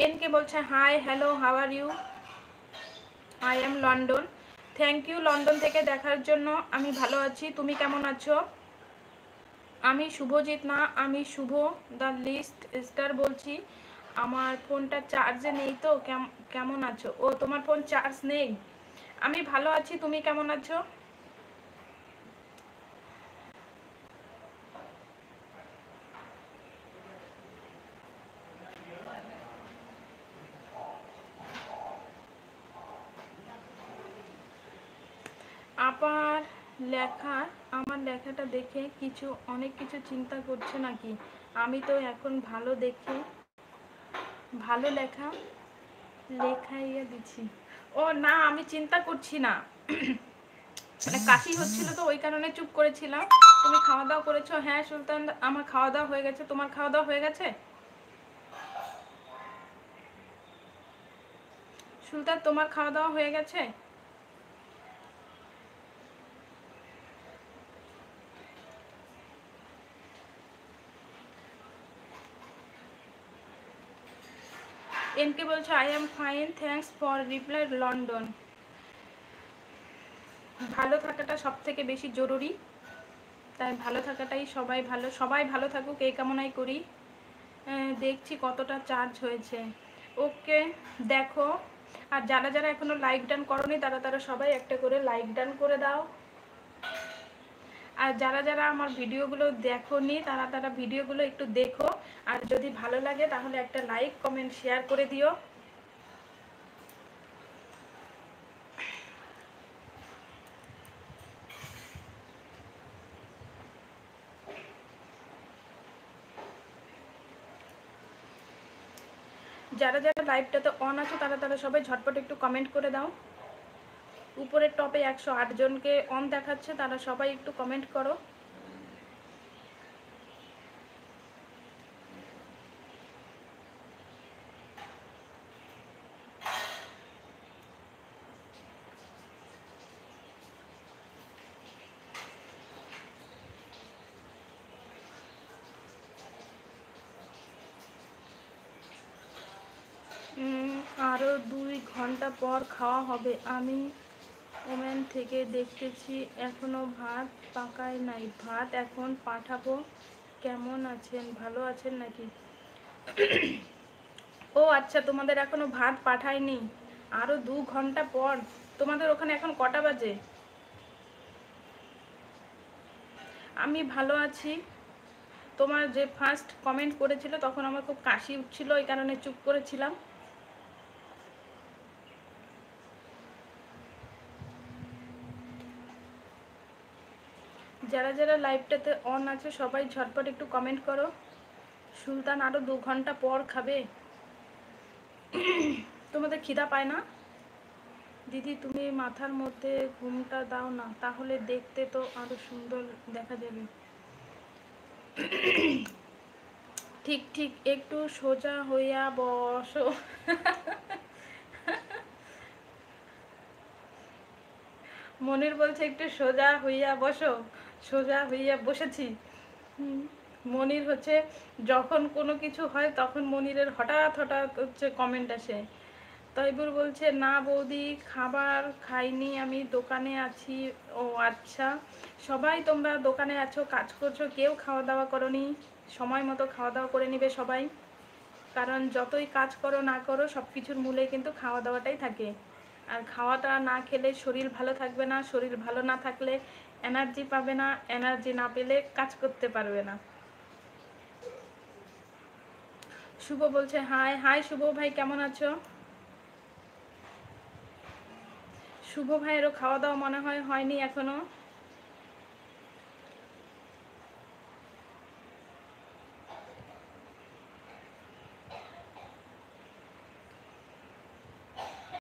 NK বলছে hi hello how are you, I am London. Thank you London থেকে দেখার জন্য। আমি ভালো আছি, তুমি কেমন আছো? আমি শুভজিৎ না, আমি শুভ দ্য লিস্ট স্টার বলছি। আমার ফোনটা চার্জে নেই তো। কেমন আছো? ও, তোমার ফোন চার্জ নেই। আমি ভালো আছি, তুমি কেমন আছো? আবার লেখা, আমার লেখাটা দেখে অনেক কিছু চিন্তা করছো নাকি? আমি তো এখন ভালো দেখে ভালো লেখাইয়া দিচ্ছি। ও না, আমি চিন্তা করছি না। মানে কাশি হচ্ছিল তো ওই কারণে চুপ করেছিলাম। তুমি খাওয়া দাওয়া করেছো? হ্যাঁ সুলতান, আমার খাওয়া দাওয়া হয়ে গেছে। তোমার খাওয়া দাওয়া হয়ে গেছে? সুলতান, তোমার খাওয়া দাওয়া হয়ে গেছে? এনকে বলছে I am fine, thanks for reply London. ভালো থাকাটা সব থেকে বেশি জরুরি, তাই ভালো থাকাটাই সবাই ভালো থাকুক এই কামনাই করি। দেখছি কতটা চার্জ হয়েছে। ওকে, দেখো। আর যারা যারা এখনো লাইক ডান করনি তারা তারা সবাই একটা করে লাইক ডান করে দাও। আর যারা যারা আমার ভিডিওগুলো দেখোনি তারা তারা ভিডিওগুলো একটু দেখো। আর যদি ভালো লাগে তাহলে একটা লাইক কমেন্ট শেয়ার করে দিও। যারা যারা লাইভটাতে অন আছো তারা তারা সবাই ঝটপট একটু কমেন্ট করে দাও। উপরের টপে 108 জনকে অন দেখাচ্ছে, তারা সবাই একটু কমেন্ট করো। আরও 2 ঘন্টা পর খাওয়া হবে। আমি ওমেন থেকে দেখতেছি এখনো ভাত পাকায় নাই, ভাত এখন পাঠাবো। কেমন আছেন, ভালো আছেন নাকি? ও আচ্ছা, তোমাদের এখনো ভাত পাঠায়নি, আরও 2 ঘন্টা পর। তোমাদের ওখানে এখন কটা বাজে? আমি ভালো আছি। তোমার যে ফার্স্ট কমেন্ট করেছিল তখন আমার খুব কাশি উঠছিল, এই কারণে চুপ করেছিলাম। যারা যারা লাইভটাতে অন আছে সবাই ঝটপট একটু কমেন্ট করো। সুলতান আরও 2 ঘন্টা পর খাবে। তোমাদের খিদা পায় না? দিদি তুমি মাথার মধ্যে ঘুমটা দাও না, তাহলে দেখতে তো আরো সুন্দর দেখা যাবে। ঠিক ঠিক, একটু সোজা হইয়া বসো। মনির বলছে একটু সোজা হইয়া বসো। সোজা হইয়া বসেছি। মনির হচ্ছে যখন কোনো কিছু হয় তখন মনিরের হঠাৎ হঠাৎ হচ্ছে কমেন্ট আসে। তৈবুর বলছে না বৌদি, খাবার খাইনি, আমি দোকানে আছি। ও আচ্ছা, সবাই তোমরা দোকানে আছো, কাজ করছো, কেউ খাওয়া দাওয়া করোনি। সময় মতো খাওয়া দাওয়া করে নিবে সবাই, কারণ যতই কাজ করো না করো সব কিছুর মূলে কিন্তু খাওয়া দাওয়াটাই থাকে। আর খাওয়াটা না খেলে শরীর ভালো থাকবে না, শরীর ভালো না থাকলে এনার্জি পাবে না, এনার্জি না পেলে কাজ করতে পারবে না। শুভ বলছে হাই হাই। শুভ ভাই কেমন আছো? শুভ ভাইয়েরও খাওয়া দাওয়া মনে হয় হয়নি এখনো।